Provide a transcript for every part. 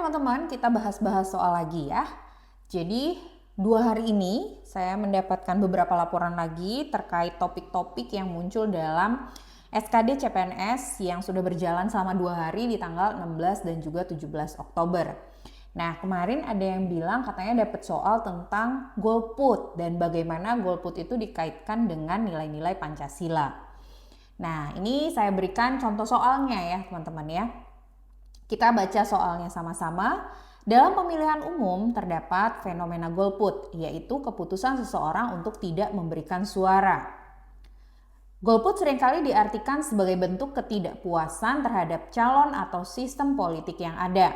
teman-teman, kita bahas-bahas soal lagi ya. Jadi 2 hari ini saya mendapatkan beberapa laporan lagi terkait topik-topik yang muncul dalam SKD CPNS yang sudah berjalan selama 2 hari di tanggal 16 dan juga 17 Oktober. Nah, kemarin ada yang bilang katanya dapat soal tentang golput dan bagaimana golput itu dikaitkan dengan nilai-nilai Pancasila. Nah, ini saya berikan contoh soalnya ya teman-teman ya. Kita baca soalnya sama-sama. Dalam pemilihan umum terdapat fenomena golput, yaitu keputusan seseorang untuk tidak memberikan suara. Golput seringkali diartikan sebagai bentuk ketidakpuasan terhadap calon atau sistem politik yang ada.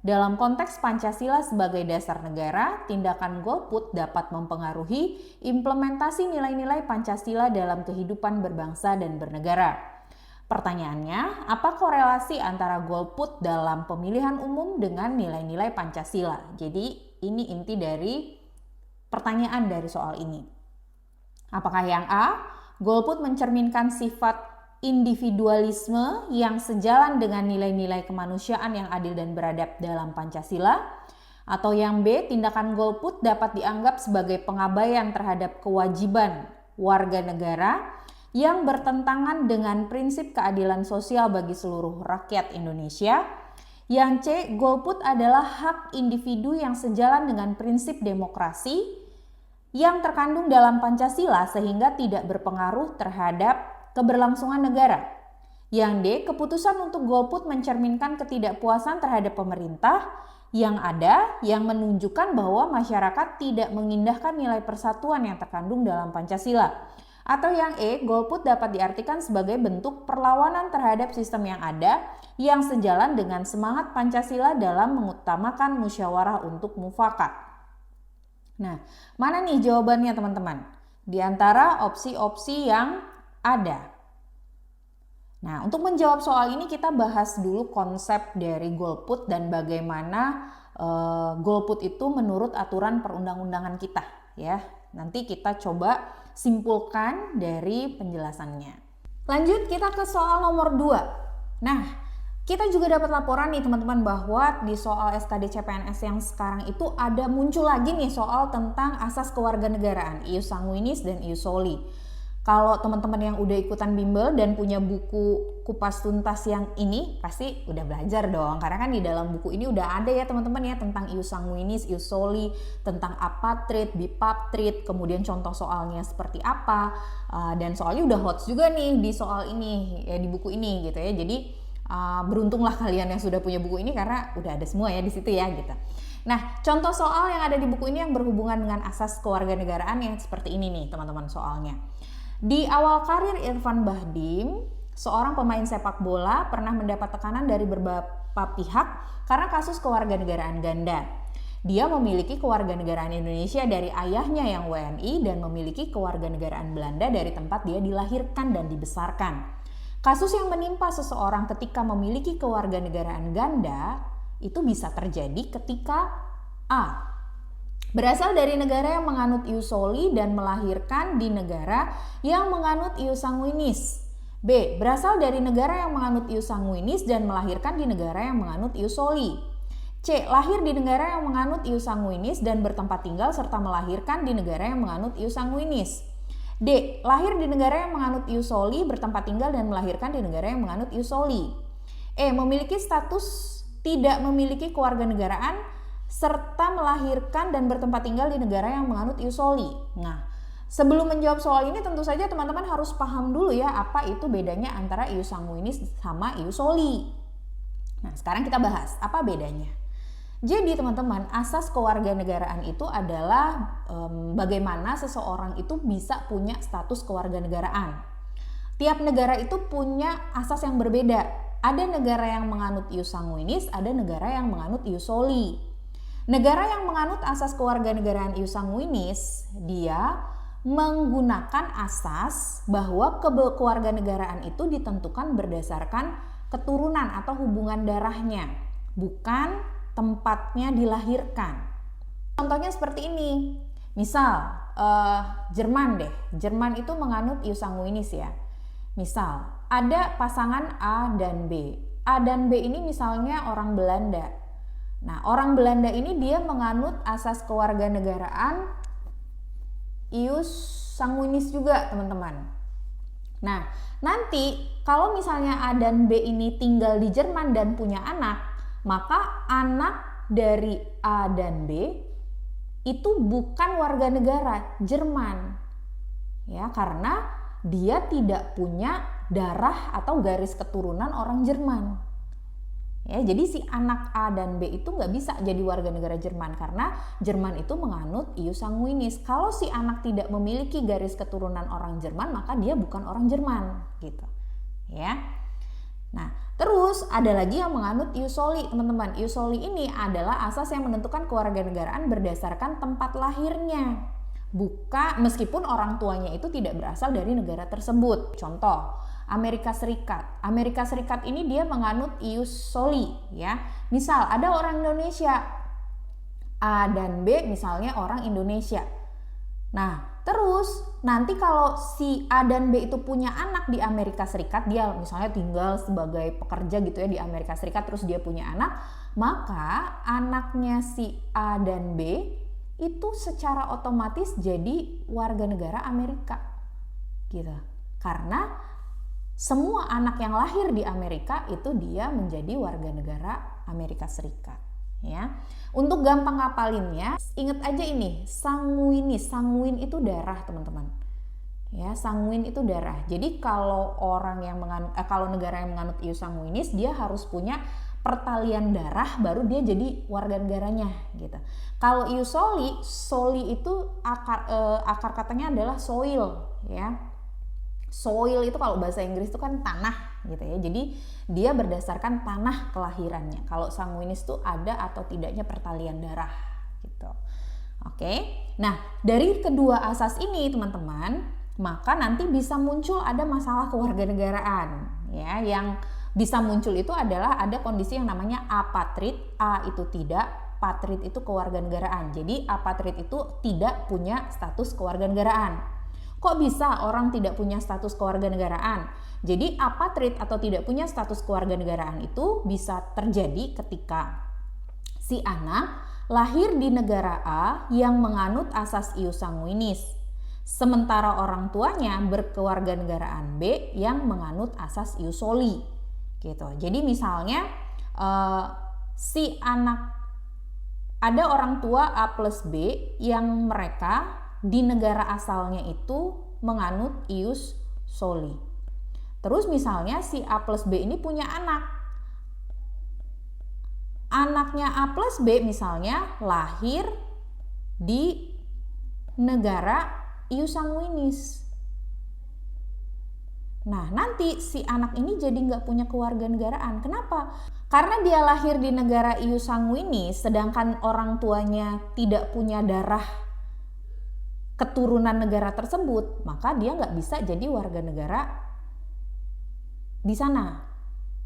Dalam konteks Pancasila sebagai dasar negara, tindakan golput dapat mempengaruhi implementasi nilai-nilai Pancasila dalam kehidupan berbangsa dan bernegara. Pertanyaannya, apa korelasi antara golput dalam pemilihan umum dengan nilai-nilai Pancasila? Jadi ini inti dari pertanyaan dari soal ini. Apakah yang A, golput mencerminkan sifat individualisme yang sejalan dengan nilai-nilai kemanusiaan yang adil dan beradab dalam Pancasila? Atau yang B, tindakan golput dapat dianggap sebagai pengabaian terhadap kewajiban warga negara yang bertentangan dengan prinsip keadilan sosial bagi seluruh rakyat Indonesia. Yang C, golput adalah hak individu yang sejalan dengan prinsip demokrasi yang terkandung dalam Pancasila sehingga tidak berpengaruh terhadap keberlangsungan negara. Yang D, keputusan untuk golput mencerminkan ketidakpuasan terhadap pemerintah yang ada yang menunjukkan bahwa masyarakat tidak mengindahkan nilai persatuan yang terkandung dalam Pancasila. Atau yang E, golput dapat diartikan sebagai bentuk perlawanan terhadap sistem yang ada yang sejalan dengan semangat Pancasila dalam mengutamakan musyawarah untuk mufakat. Nah, mana nih jawabannya teman-teman? Di antara opsi-opsi yang ada. Nah, untuk menjawab soal ini kita bahas dulu konsep dari golput dan bagaimana golput itu menurut aturan perundang-undangan kita ya. Nanti kita coba simpulkan dari penjelasannya. Lanjut kita ke soal nomor 2. Nah, kita juga dapat laporan nih teman-teman bahwa di soal SKD CPNS yang sekarang itu ada muncul lagi nih soal tentang asas kewarganegaraan, ius sanguinis dan ius soli. Kalau teman-teman yang udah ikutan bimbel dan punya buku kupas tuntas yang ini pasti udah belajar dong, karena kan di dalam buku ini udah ada ya teman-teman ya tentang ius sanguinis, ius soli, tentang apatrid, bipatrid, kemudian contoh soalnya seperti apa, dan soalnya udah hot juga nih di soal ini ya, di buku ini gitu ya. Jadi beruntunglah kalian yang sudah punya buku ini karena udah ada semua ya di situ ya gitu. Nah, contoh soal yang ada di buku ini yang berhubungan dengan asas kewarganegaraan yang seperti ini nih teman-teman soalnya. Di awal karir Irfan Bahdim, seorang pemain sepak bola pernah mendapat tekanan dari beberapa pihak karena kasus kewarganegaraan ganda. Dia memiliki kewarganegaraan Indonesia dari ayahnya yang WNI dan memiliki kewarganegaraan Belanda dari tempat dia dilahirkan dan dibesarkan. Kasus yang menimpa seseorang ketika memiliki kewarganegaraan ganda itu bisa terjadi ketika A, berasal dari negara yang menganut ius soli dan melahirkan di negara yang menganut ius sanguinis. B, berasal dari negara yang menganut ius sanguinis dan melahirkan di negara yang menganut ius soli. C, lahir di negara yang menganut ius sanguinis dan bertempat tinggal serta melahirkan di negara yang menganut ius sanguinis. D, lahir di negara yang menganut ius soli, bertempat tinggal dan melahirkan di negara yang menganut ius soli. E, memiliki status tidak memiliki kewarganegaraan serta melahirkan dan bertempat tinggal di negara yang menganut ius soli. Nah, sebelum menjawab soal ini tentu saja teman-teman harus paham dulu ya apa itu bedanya antara ius sanguinis sama ius soli. Nah, sekarang kita bahas apa bedanya. Jadi teman-teman, asas kewarganegaraan itu adalah bagaimana seseorang itu bisa punya status kewarganegaraan. Tiap negara itu punya asas yang berbeda. Ada negara yang menganut ius sanguinis, ada negara yang menganut ius soli. Negara yang menganut asas kewarganegaraan ius sanguinis, dia menggunakan asas bahwa kewarganegaraan itu ditentukan berdasarkan keturunan atau hubungan darahnya, bukan tempatnya dilahirkan. Contohnya seperti ini, misal Jerman deh, Jerman itu menganut ius sanguinis ya. Misal ada pasangan A dan B. A dan B ini misalnya orang Belanda. Nah, orang Belanda ini dia menganut asas kewarganegaraan ius sanguinis juga, teman-teman. Nah, nanti kalau misalnya A dan B ini tinggal di Jerman dan punya anak, maka anak dari A dan B itu bukan warga negara Jerman. Ya, karena dia tidak punya darah atau garis keturunan orang Jerman. Ya, jadi si anak A dan B itu nggak bisa jadi warga negara Jerman karena Jerman itu menganut ius sanguinis. Kalau si anak tidak memiliki garis keturunan orang Jerman, maka dia bukan orang Jerman, gitu. Ya. Nah, terus ada lagi yang menganut ius soli, teman-teman. Ius soli ini adalah asas yang menentukan kewarganegaraan berdasarkan tempat lahirnya. Meskipun orang tuanya itu tidak berasal dari negara tersebut. Contoh, Amerika Serikat. Amerika Serikat ini dia menganut ius soli, ya. Misal ada orang Indonesia, A dan B misalnya orang Indonesia. Nah, terus nanti kalau si A dan B itu punya anak di Amerika Serikat, dia misalnya tinggal sebagai pekerja gitu ya di Amerika Serikat, terus dia punya anak, maka anaknya si A dan B itu secara otomatis jadi warga negara Amerika, gitu. Karena semua anak yang lahir di Amerika itu dia menjadi warga negara Amerika Serikat, ya. Untuk gampang ngapalinnya, ingat aja ini, sanguinis. Sanguin itu darah, teman-teman. Ya, sanguin itu darah. Jadi kalau kalau negara yang menganut ius sanguinis, dia harus punya pertalian darah baru dia jadi warga negaranya, gitu. Kalau ius soli itu akar katanya adalah soil, ya. Soil itu kalau bahasa Inggris itu kan tanah, gitu ya. Jadi dia berdasarkan tanah kelahirannya. Kalau sanguinis itu ada atau tidaknya pertalian darah, gitu. Oke. Nah, dari kedua asas ini, teman-teman, maka nanti bisa muncul ada masalah kewarganegaraan, ya. Yang bisa muncul itu adalah ada kondisi yang namanya apatrid. A itu tidak, patrid itu kewarganegaraan. Jadi apatrid itu tidak punya status kewarganegaraan. Kok bisa orang tidak punya status kewarganegaraan? Jadi apatrid atau tidak punya status kewarganegaraan itu bisa terjadi ketika si anak lahir di negara A yang menganut asas ius sanguinis, sementara orang tuanya berkewarganegaraan B yang menganut asas ius soli. Gitu. Jadi misalnya si anak, ada orang tua A plus B yang mereka di negara asalnya itu menganut ius soli. Terus misalnya si A plus B ini punya anak. Anaknya A plus B misalnya lahir di negara ius sanguinis. Nah, nanti si anak ini jadi nggak punya kewarganegaraan. Kenapa? Karena dia lahir di negara ius sanguinis, sedangkan orang tuanya tidak punya darah keturunan negara tersebut, maka dia nggak bisa jadi warga negara di sana.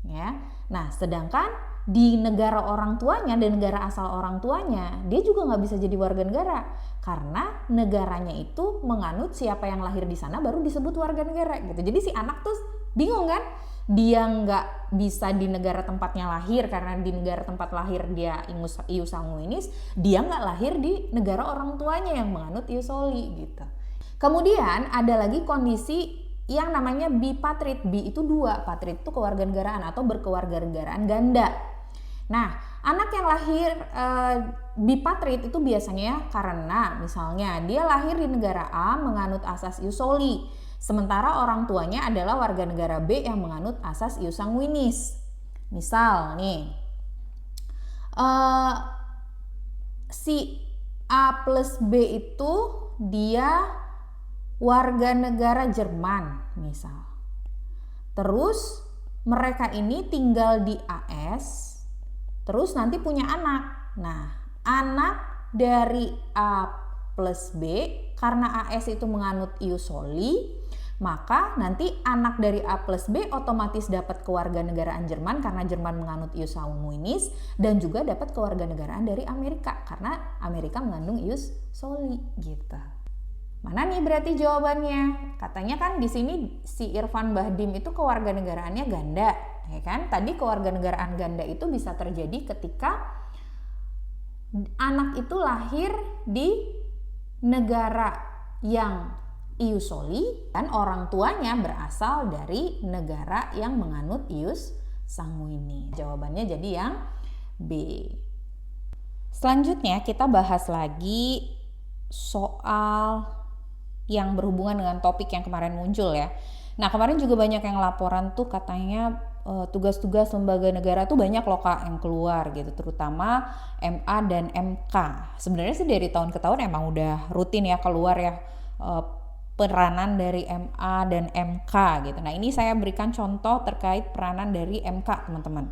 Ya. Nah, sedangkan di negara orang tuanya dan negara asal orang tuanya, dia juga nggak bisa jadi warga negara karena negaranya itu menganut siapa yang lahir di sana baru disebut warga negara, gitu. Jadi si anak tuh bingung kan, dia nggak bisa di negara tempatnya lahir karena di negara tempat lahir dia ius sanguinis, dia nggak lahir di negara orang tuanya yang menganut ius soli, gitu. Kemudian ada lagi kondisi yang namanya bipatrid. Bi itu dua, patrid itu kewarganegaraan atau berkewarganegaraan ganda. Nah, anak yang lahir bipatrid itu biasanya karena misalnya dia lahir di negara A menganut asas ius soli, sementara orang tuanya adalah warga negara B yang menganut asas ius sanguinis. Misal nih, si A plus B itu dia warga negara Jerman misal. Terus mereka ini tinggal di AS, terus nanti punya anak. Nah, anak dari A plus B karena AS itu menganut ius soli, maka nanti anak dari A plus B otomatis dapat kewarganegaraan Jerman karena Jerman menganut ius sanguinis, dan juga dapat kewarganegaraan dari Amerika karena Amerika mengandung ius soli, gitu. Mana nih berarti jawabannya? Katanya kan di sini si Irfan Bahdim itu kewarganegaraannya ganda, ya kan? Tadi kewarganegaraan ganda itu bisa terjadi ketika anak itu lahir di negara yang ius soli dan orang tuanya berasal dari negara yang menganut ius sanguini. Jawabannya jadi yang B. Selanjutnya kita bahas lagi soal yang berhubungan dengan topik yang kemarin muncul ya. Nah, kemarin juga banyak yang laporan tuh katanya tugas-tugas lembaga negara tuh banyak loh Kak yang keluar gitu, terutama MA dan MK. Sebenarnya sih dari tahun ke tahun emang udah rutin ya keluar ya peranan dari MA dan MK gitu. Nah, ini saya berikan contoh terkait peranan dari MK, teman-teman.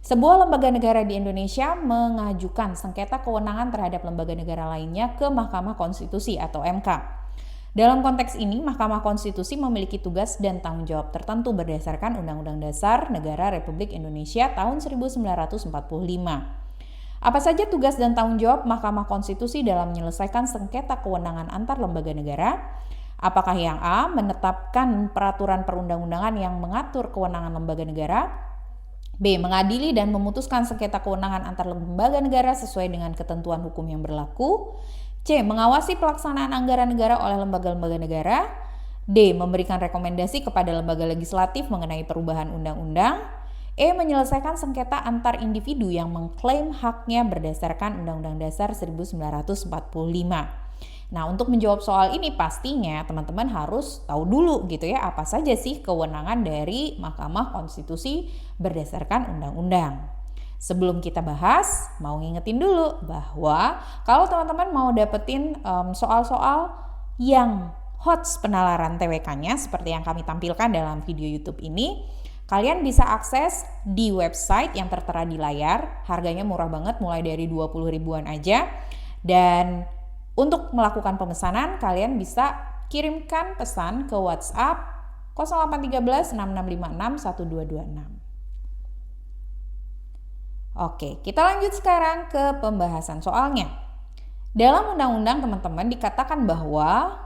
Sebuah lembaga negara di Indonesia mengajukan sengketa kewenangan terhadap lembaga negara lainnya ke Mahkamah Konstitusi atau MK. Dalam konteks ini, Mahkamah Konstitusi memiliki tugas dan tanggung jawab tertentu berdasarkan Undang-Undang Dasar Negara Republik Indonesia tahun 1945. Apa saja tugas dan tanggung jawab Mahkamah Konstitusi dalam menyelesaikan sengketa kewenangan antar lembaga negara? Apakah yang A, menetapkan peraturan perundang-undangan yang mengatur kewenangan lembaga negara? B, mengadili dan memutuskan sengketa kewenangan antar lembaga negara sesuai dengan ketentuan hukum yang berlaku? C, mengawasi pelaksanaan anggaran negara oleh lembaga-lembaga negara. D, memberikan rekomendasi kepada lembaga legislatif mengenai perubahan undang-undang. E, menyelesaikan sengketa antar individu yang mengklaim haknya berdasarkan Undang-Undang Dasar 1945. Nah, untuk menjawab soal ini pastinya teman-teman harus tahu dulu gitu ya, apa saja sih kewenangan dari Mahkamah Konstitusi berdasarkan undang-undang. Sebelum kita bahas, mau ngingetin dulu bahwa kalau teman-teman mau dapetin soal-soal yang HOTS penalaran TWK-nya seperti yang kami tampilkan dalam video YouTube ini, kalian bisa akses di website yang tertera di layar. Harganya murah banget, mulai dari 20 ribuan aja. Dan untuk melakukan pemesanan, kalian bisa kirimkan pesan ke WhatsApp 0813 6656 1226. Oke, kita lanjut sekarang ke pembahasan soalnya. Dalam undang-undang teman-teman dikatakan bahwa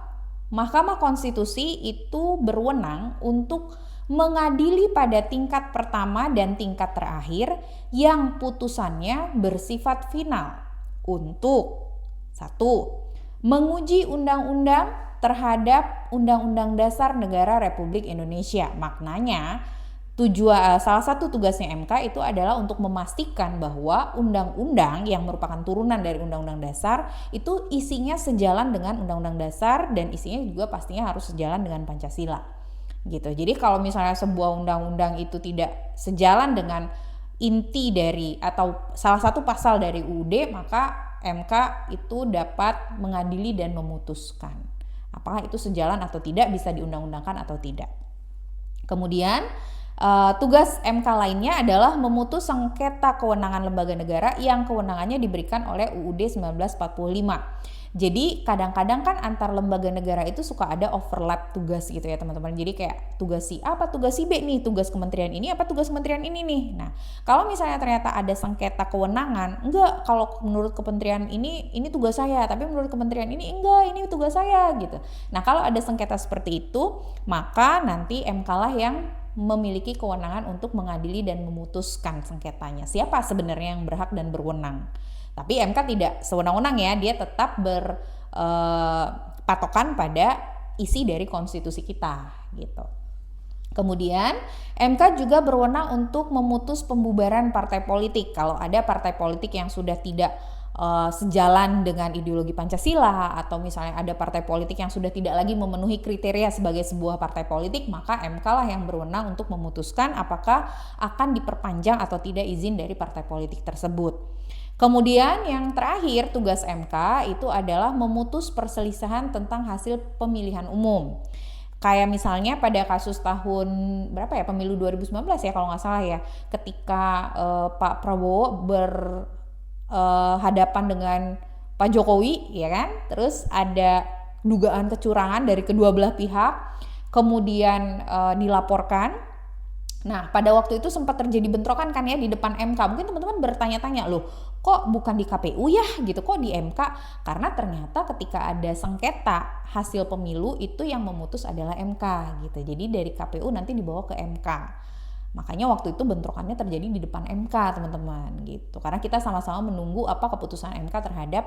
Mahkamah Konstitusi itu berwenang untuk mengadili pada tingkat pertama dan tingkat terakhir yang putusannya bersifat final untuk 1. Menguji undang-undang terhadap Undang-Undang Dasar Negara Republik Indonesia. Maknanya salah satu tugasnya MK itu adalah untuk memastikan bahwa undang-undang yang merupakan turunan dari Undang-Undang Dasar itu isinya sejalan dengan Undang-Undang Dasar dan isinya juga pastinya harus sejalan dengan Pancasila gitu. Jadi kalau misalnya sebuah undang-undang itu tidak sejalan dengan inti dari atau salah satu pasal dari UUD, maka MK itu dapat mengadili dan memutuskan apakah itu sejalan atau tidak, bisa diundang-undangkan atau tidak. Kemudian tugas MK lainnya adalah memutus sengketa kewenangan lembaga negara yang kewenangannya diberikan oleh UUD 1945. Jadi kadang-kadang kan antar lembaga negara itu suka ada overlap tugas gitu ya teman-teman. Jadi kayak tugas si A apa tugas si B nih, tugas kementerian ini apa tugas kementerian ini nih. Nah, kalau misalnya ternyata ada sengketa kewenangan, enggak, kalau menurut kementerian ini tugas saya, tapi menurut kementerian ini enggak, ini tugas saya gitu. Nah, kalau ada sengketa seperti itu, maka nanti MK lah yang memiliki kewenangan untuk mengadili dan memutuskan sengketanya. Siapa sebenarnya yang berhak dan berwenang? Tapi MK tidak sewenang-wenang ya, dia tetap berpatokan pada isi dari konstitusi kita gitu. Kemudian MK juga berwenang untuk memutus pembubaran partai politik. Kalau ada partai politik yang sudah tidak sejalan dengan ideologi Pancasila, atau misalnya ada partai politik yang sudah tidak lagi memenuhi kriteria sebagai sebuah partai politik, maka MK lah yang berwenang untuk memutuskan apakah akan diperpanjang atau tidak izin dari partai politik tersebut. Kemudian yang terakhir tugas MK itu adalah memutus perselisihan tentang hasil pemilihan umum. Kayak misalnya pada kasus tahun berapa ya, pemilu 2019 ya kalau nggak salah ya, ketika Pak Prabowo berhadapan dengan Pak Jokowi ya kan, terus ada dugaan kecurangan dari kedua belah pihak, kemudian dilaporkan. Nah, pada waktu itu sempat terjadi bentrokan kan ya di depan MK. Mungkin teman-teman bertanya-tanya, loh kok bukan di KPU ya gitu, kok di MK? Karena ternyata ketika ada sengketa hasil pemilu itu yang memutus adalah MK gitu. Jadi dari KPU nanti dibawa ke MK. Makanya waktu itu bentrokannya terjadi di depan MK, teman-teman, gitu. Karena kita sama-sama menunggu apa keputusan MK terhadap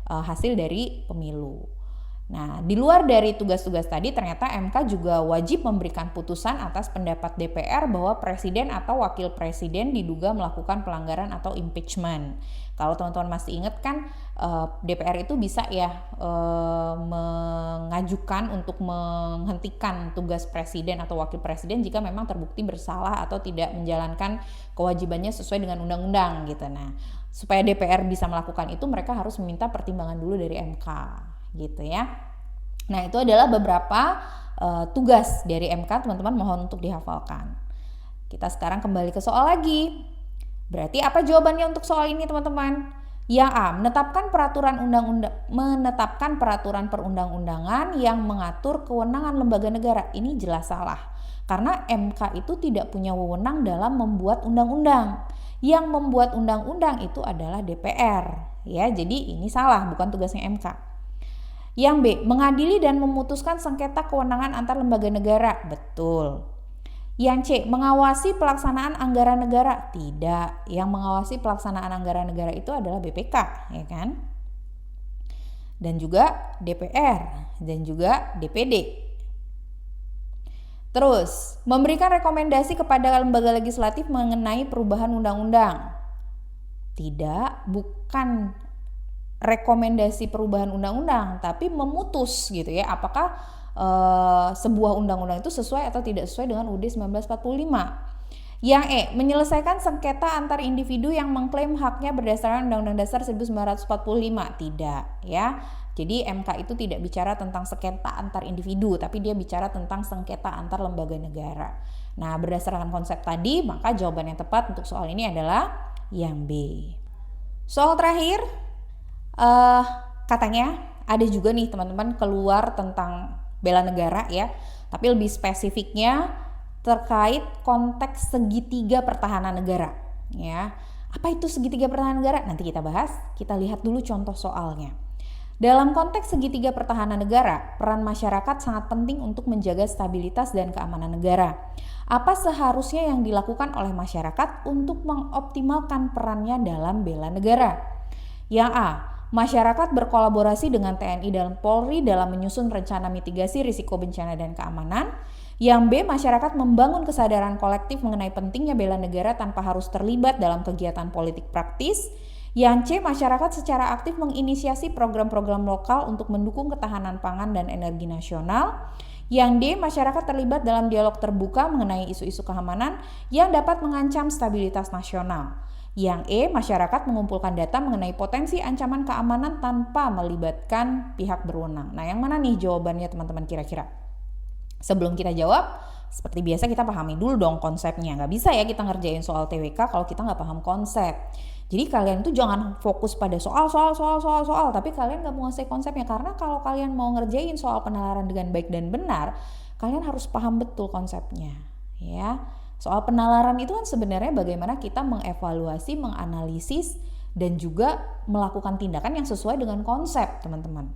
hasil dari pemilu. Nah, di luar dari tugas-tugas tadi, ternyata MK juga wajib memberikan putusan atas pendapat DPR bahwa presiden atau wakil presiden diduga melakukan pelanggaran atau impeachment. Kalau teman-teman masih ingat kan, DPR itu bisa ya mengajukan untuk menghentikan tugas presiden atau wakil presiden jika memang terbukti bersalah atau tidak menjalankan kewajibannya sesuai dengan undang-undang gitu. Nah, supaya DPR bisa melakukan itu, mereka harus meminta pertimbangan dulu dari MK. Gitu ya. Nah, itu adalah beberapa tugas dari MK, teman-teman, mohon untuk dihafalkan. Kita sekarang kembali ke soal lagi. Berarti apa jawabannya untuk soal ini, teman-teman? Yang A, menetapkan peraturan perundang-undangan yang mengatur kewenangan lembaga negara. Ini jelas salah. Karena MK itu tidak punya wewenang dalam membuat undang-undang. Yang membuat undang-undang itu adalah DPR. Ya, jadi ini salah, bukan tugasnya MK. Yang B, mengadili dan memutuskan sengketa kewenangan antar lembaga negara. Betul. Yang C, mengawasi pelaksanaan anggaran negara. Tidak. Yang mengawasi pelaksanaan anggaran negara itu adalah BPK, ya kan? Dan juga DPR dan juga DPD. Terus, memberikan rekomendasi kepada lembaga legislatif mengenai perubahan undang-undang. Tidak, bukan rekomendasi perubahan undang-undang, tapi memutus gitu ya, apakah sebuah undang-undang itu sesuai atau tidak sesuai dengan UUD 1945. Yang E, menyelesaikan sengketa antar individu yang mengklaim haknya berdasarkan Undang-Undang Dasar 1945. Tidak ya. Jadi MK itu tidak bicara tentang sengketa antar individu, tapi dia bicara tentang sengketa antar lembaga negara. Nah, berdasarkan konsep tadi, maka jawaban yang tepat untuk soal ini adalah yang B. Soal terakhir, katanya ada juga nih teman-teman keluar tentang bela negara ya, tapi lebih spesifiknya terkait konteks segitiga pertahanan negara ya. Apa itu segitiga pertahanan negara? Nanti kita bahas. Kita lihat dulu contoh soalnya. Dalam konteks segitiga pertahanan negara, peran masyarakat sangat penting untuk menjaga stabilitas dan keamanan negara. Apa seharusnya yang dilakukan oleh masyarakat untuk mengoptimalkan perannya dalam bela negara? Yang A, masyarakat berkolaborasi dengan TNI dan Polri dalam menyusun rencana mitigasi risiko bencana dan keamanan. Yang B, masyarakat membangun kesadaran kolektif mengenai pentingnya bela negara tanpa harus terlibat dalam kegiatan politik praktis. Yang C, masyarakat secara aktif menginisiasi program-program lokal untuk mendukung ketahanan pangan dan energi nasional. Yang D, masyarakat terlibat dalam dialog terbuka mengenai isu-isu keamanan yang dapat mengancam stabilitas nasional. Yang E, masyarakat mengumpulkan data mengenai potensi ancaman keamanan tanpa melibatkan pihak berwenang. Nah, yang mana nih jawabannya teman-teman kira-kira? Sebelum kita jawab, seperti biasa kita pahami dulu dong konsepnya. Nggak bisa ya kita ngerjain soal TWK kalau kita nggak paham konsep. Jadi kalian tuh jangan fokus pada soal, tapi kalian nggak menguasai konsepnya. Karena kalau kalian mau ngerjain soal penalaran dengan baik dan benar, kalian harus paham betul konsepnya, ya. Soal penalaran itu kan sebenarnya bagaimana kita mengevaluasi, menganalisis, dan juga melakukan tindakan yang sesuai dengan konsep, teman-teman.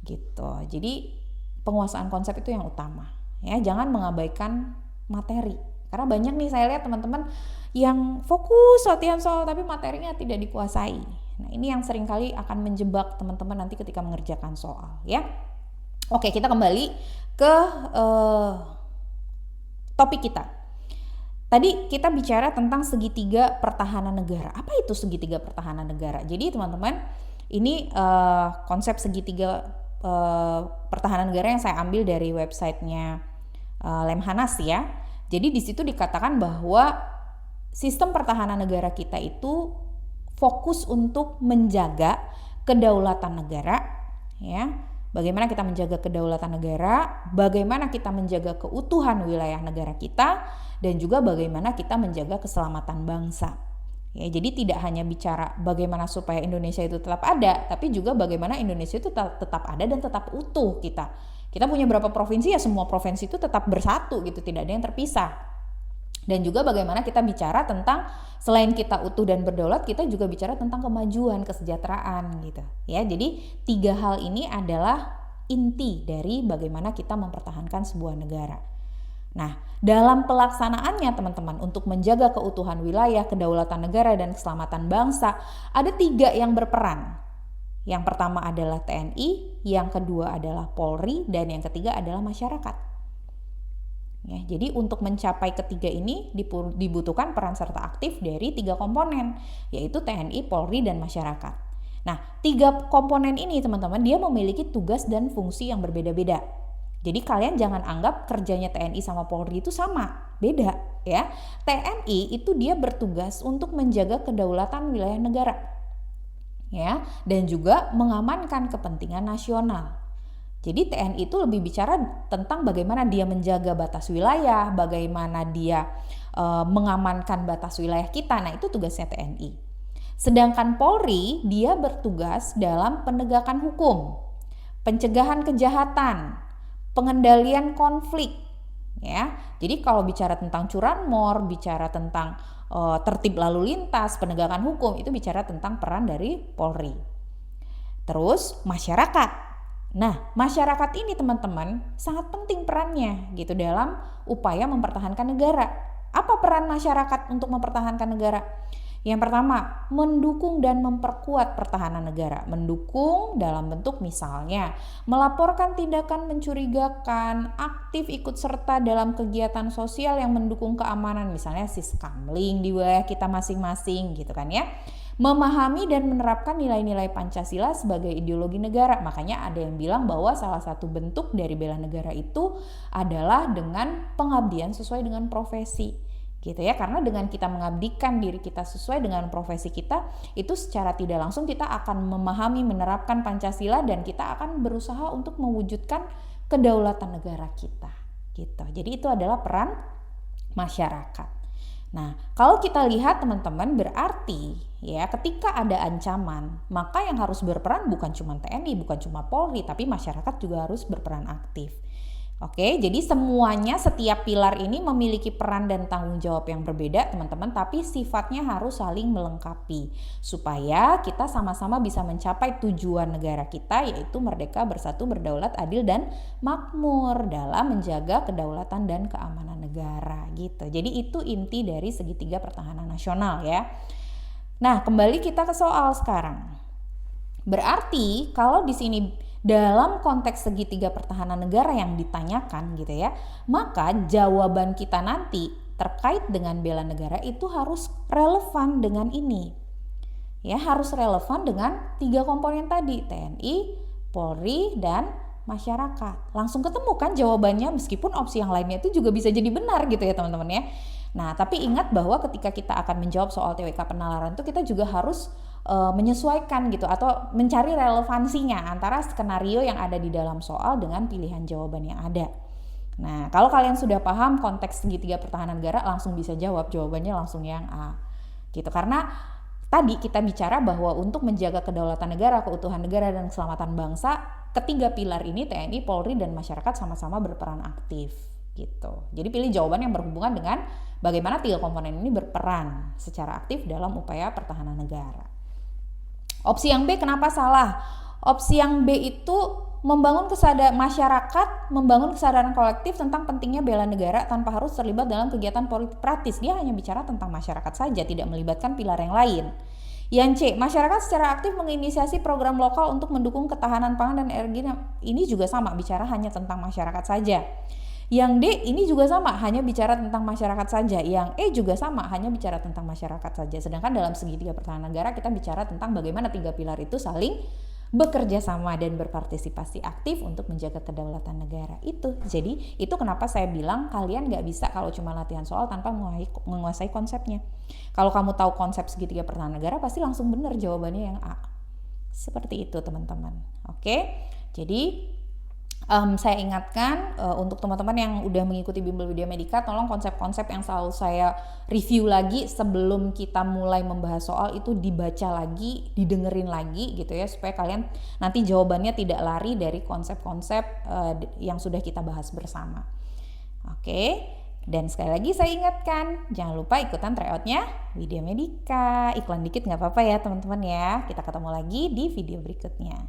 Gitu. Jadi penguasaan konsep itu yang utama. Ya, jangan mengabaikan materi. Karena banyak nih saya lihat teman-teman yang fokus latihan soal tapi materinya tidak dikuasai. Nah, ini yang seringkali akan menjebak teman-teman nanti ketika mengerjakan soal, ya. Oke, kita kembali ke topik kita. Tadi kita bicara tentang segitiga pertahanan negara. Apa itu segitiga pertahanan negara? Jadi teman-teman, ini konsep segitiga pertahanan negara yang saya ambil dari websitenya Lemhanas ya. Jadi di situ dikatakan bahwa sistem pertahanan negara kita itu fokus untuk menjaga kedaulatan negara, ya. Bagaimana kita menjaga kedaulatan negara, bagaimana kita menjaga keutuhan wilayah negara kita, dan juga bagaimana kita menjaga keselamatan bangsa. Ya, jadi tidak hanya bicara bagaimana supaya Indonesia itu tetap ada, tapi juga bagaimana Indonesia itu tetap ada dan tetap utuh kita. Kita punya berapa provinsi, ya semua provinsi itu tetap bersatu gitu, tidak ada yang terpisah. Dan juga bagaimana kita bicara tentang selain kita utuh dan berdaulat, kita juga bicara tentang kemajuan, kesejahteraan gitu. Ya, jadi 3 hal ini adalah inti dari bagaimana kita mempertahankan sebuah negara. Nah, dalam pelaksanaannya teman-teman untuk menjaga keutuhan wilayah, kedaulatan negara, dan keselamatan bangsa, ada 3 yang berperan. Yang pertama adalah TNI, yang kedua adalah Polri, dan yang ketiga adalah masyarakat. Ya, jadi untuk mencapai ketiga ini dibutuhkan peran serta aktif dari 3 komponen, yaitu TNI, Polri, dan masyarakat. Nah, 3 komponen ini teman-teman dia memiliki tugas dan fungsi yang berbeda-beda. Jadi kalian jangan anggap kerjanya TNI sama Polri itu sama, beda ya. TNI itu dia bertugas untuk menjaga kedaulatan wilayah negara, ya, dan juga mengamankan kepentingan nasional. Jadi TNI itu lebih bicara tentang bagaimana dia menjaga batas wilayah, bagaimana dia mengamankan batas wilayah kita. Nah, itu tugasnya TNI. Sedangkan Polri dia bertugas dalam penegakan hukum, pencegahan kejahatan, pengendalian konflik, ya. Jadi kalau bicara tentang curanmor, bicara tentang tertib lalu lintas, penegakan hukum, itu bicara tentang peran dari Polri. Terus masyarakat. Nah, masyarakat ini teman-teman sangat penting perannya gitu dalam upaya mempertahankan negara. Apa peran masyarakat untuk mempertahankan negara? Yang pertama, mendukung dan memperkuat pertahanan negara. Mendukung dalam bentuk misalnya melaporkan tindakan mencurigakan, aktif ikut serta dalam kegiatan sosial yang mendukung keamanan, misalnya siskamling di wilayah kita masing-masing gitu kan ya. Memahami dan menerapkan nilai-nilai Pancasila sebagai ideologi negara. Makanya ada yang bilang bahwa salah satu bentuk dari bela negara itu adalah dengan pengabdian sesuai dengan profesi. Gitu ya, karena dengan kita mengabdikan diri kita sesuai dengan profesi kita, itu secara tidak langsung kita akan memahami, menerapkan Pancasila, dan kita akan berusaha untuk mewujudkan kedaulatan negara kita gitu. Jadi itu adalah peran masyarakat. Nah, kalau kita lihat teman-teman, berarti ya ketika ada ancaman, maka yang harus berperan bukan cuma TNI, bukan cuma Polri, tapi masyarakat juga harus berperan aktif. Oke, jadi semuanya, setiap pilar ini memiliki peran dan tanggung jawab yang berbeda teman-teman, tapi sifatnya harus saling melengkapi supaya kita sama-sama bisa mencapai tujuan negara kita, yaitu merdeka, bersatu, berdaulat, adil, dan makmur dalam menjaga kedaulatan dan keamanan negara gitu. Jadi itu inti dari segitiga pertahanan nasional ya. Nah, kembali kita ke soal sekarang. Berarti kalau di sini dalam konteks segitiga pertahanan negara yang ditanyakan gitu ya, maka jawaban kita nanti terkait dengan bela negara itu harus relevan dengan ini. Ya, harus relevan dengan 3 komponen tadi, TNI, Polri, dan masyarakat. Langsung ketemu kan jawabannya, meskipun opsi yang lainnya itu juga bisa jadi benar gitu ya teman-teman ya. Nah, tapi ingat bahwa ketika kita akan menjawab soal TWK penalaran itu kita juga harus menyesuaikan gitu atau mencari relevansinya antara skenario yang ada di dalam soal dengan pilihan jawaban yang ada. Nah, kalau kalian sudah paham konteks segitiga pertahanan negara, langsung bisa jawab, jawabannya langsung yang A gitu. Karena tadi kita bicara bahwa untuk menjaga kedaulatan negara, keutuhan negara, dan keselamatan bangsa, ketiga pilar ini TNI, Polri, dan masyarakat sama-sama berperan aktif gitu. Jadi pilih jawaban yang berhubungan dengan bagaimana 3 komponen ini berperan secara aktif dalam upaya pertahanan negara. Opsi yang B kenapa salah? Opsi yang B itu membangun kesadaran masyarakat, membangun kesadaran kolektif tentang pentingnya bela negara tanpa harus terlibat dalam kegiatan politik praktis. Dia hanya bicara tentang masyarakat saja, tidak melibatkan pilar yang lain. Yang C, masyarakat secara aktif menginisiasi program lokal untuk mendukung ketahanan pangan dan energi. Ini juga sama, bicara hanya tentang masyarakat saja. Yang D ini juga sama, hanya bicara tentang masyarakat saja. Yang E juga sama, hanya bicara tentang masyarakat saja. Sedangkan dalam segitiga pertahanan negara kita bicara tentang bagaimana 3 pilar itu saling bekerja sama dan berpartisipasi aktif untuk menjaga kedaulatan negara itu. Jadi itu kenapa saya bilang kalian gak bisa kalau cuma latihan soal tanpa menguasai konsepnya. Kalau kamu tahu konsep segitiga pertahanan negara pasti langsung benar jawabannya yang A. Seperti itu teman-teman. Oke, jadi saya ingatkan untuk teman-teman yang udah mengikuti Bimbel Widya Medika, tolong konsep-konsep yang selalu saya review lagi sebelum kita mulai membahas soal itu dibaca lagi, didengerin lagi gitu ya, supaya kalian nanti jawabannya tidak lari dari konsep-konsep yang sudah kita bahas bersama. Oke, dan sekali lagi saya ingatkan, jangan lupa ikutan tryoutnya Widya Medika. Iklan dikit nggak apa-apa ya teman-teman ya. Kita ketemu lagi di video berikutnya.